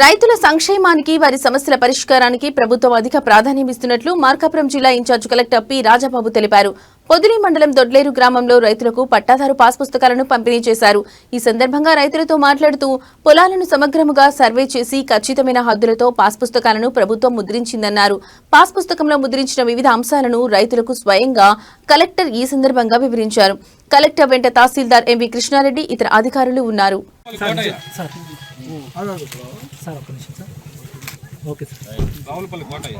రైతుల సంక్షేమానికి వారి సమస్యల పరిష్కారానికి ప్రభుత్వం అధిక ప్రాధాన్యమిస్తున్నట్లు మార్కాపురం జిల్లా ఇన్ఛార్జ్ కలెక్టర్ పి రాజబాబు తెలిపారు. పొదిలి మండలం దొడ్లేరు గ్రామంలో రైతులకు పట్టాదారు పాస్ పుస్తకాలను పంపిణీ చేశారు. ఈ సందర్భంగా రైతులతో మాట్లాడుతూ పొలాలను సమగ్రముగా సర్వే చేసి ఖచ్చితమైన హద్దులతో పాస్ పుస్తకాలను ప్రభుత్వం ముద్రించిందన్నారు. పాస్ పుస్తకంలో ముద్రించిన వివిధ అంశాలను రైతులకు స్వయంగా కలెక్టర్ ఈ సందర్భంగా వివరించారు. కలెక్టర్ వెంట తహసీల్దార్ ఎంవి కృష్ణారెడ్డి ఇతర అధికారులు ఉన్నారు. సార్ ఒక్క నిమిషం sir. Okay sir. Ravulapalli Kotayya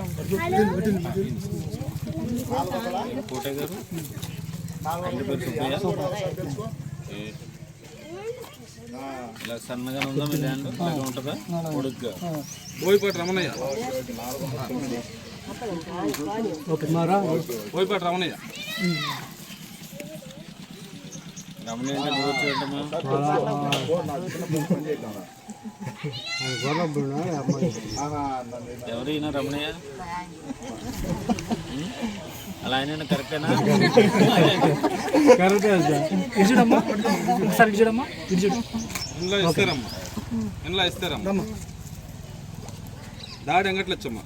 Kotayya గారు ఇలా సన్నగా ఉందా మీ ల్యాండ్ ఇలాగా ఉంటుందా పొడుగ్గా బోయపాటి రమణయ్య బోయపాటి రమణయ్య ఎవరైనా రమణయ్య అలా ఆయన కరెక్టేనా? చూడమ్మా ఒకసారి చూడమ్మా ఇంట్లో ఇస్తారమ్మా ఇంట్లో ఇస్తారమ్మా దాడి అంగట్లు వచ్చమ్మా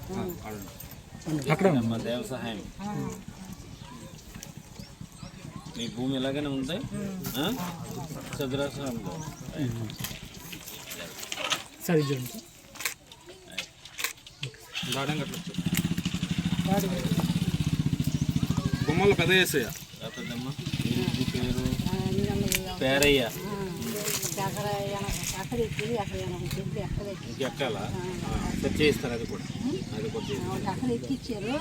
అక్కడ దేవ సహాయం మీ భూమి ఎలాగైనా ఉంది చదురాశ్రమంలో సరే చూడండి దాడి అంగట్లు వచ్చా బొమ్మల పెద్ద చేసేయ పెద్దమ్మ పేరు పేరయ్య ఎక్కాలా సెట్ చేయిస్తారు అది కూడా అక్కడ ఎక్కిచ్చారు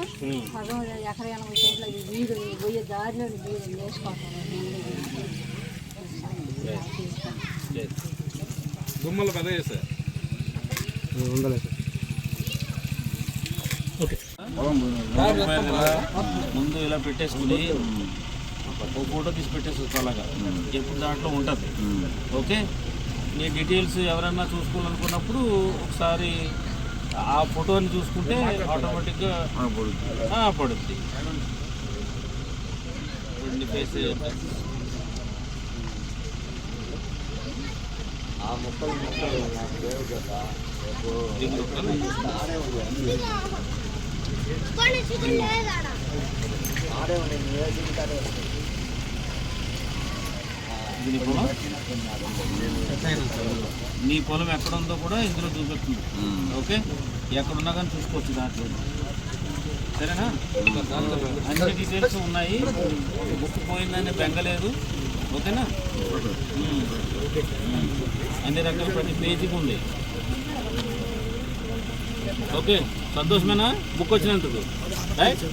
సగం ఎకర 80 సెంట్ల వీడు పోయే దారిలో వీడు వేసుకోవాలి. బొమ్మల పెద్ద చేసేయ ముందు ఇలా పెట్టేసుకుని ఒక ఫోటో తీసి పెట్టేసుకోవచ్చు. అలాగా ఎప్పుడు దాంట్లో ఉంటుంది. ఓకే, నీ డీటెయిల్స్ ఎవరన్నా చూసుకోవాలనుకున్నప్పుడు ఒకసారి ఆ ఫోటోని చూసుకుంటే ఆటోమేటిక్గా పడుద్ది. ఫేస్ నీ పొలం ఎక్కడ ఉందో కూడా ఇందులో చూపిస్తుంది. ఓకే, ఎక్కడున్నా కానీ చూసుకోవచ్చు దాంట్లో. సరేనా? అన్ని డీటెయిల్స్ ఉన్నాయి. బుక్ పోయిందని బెంగలేదు. ఓకేనా? అన్ని రకాల ప్రతి పేజీకి ఉంది. ఓకే, సంతోషమేనా? బుక్ వచ్చినందుకు రైట్.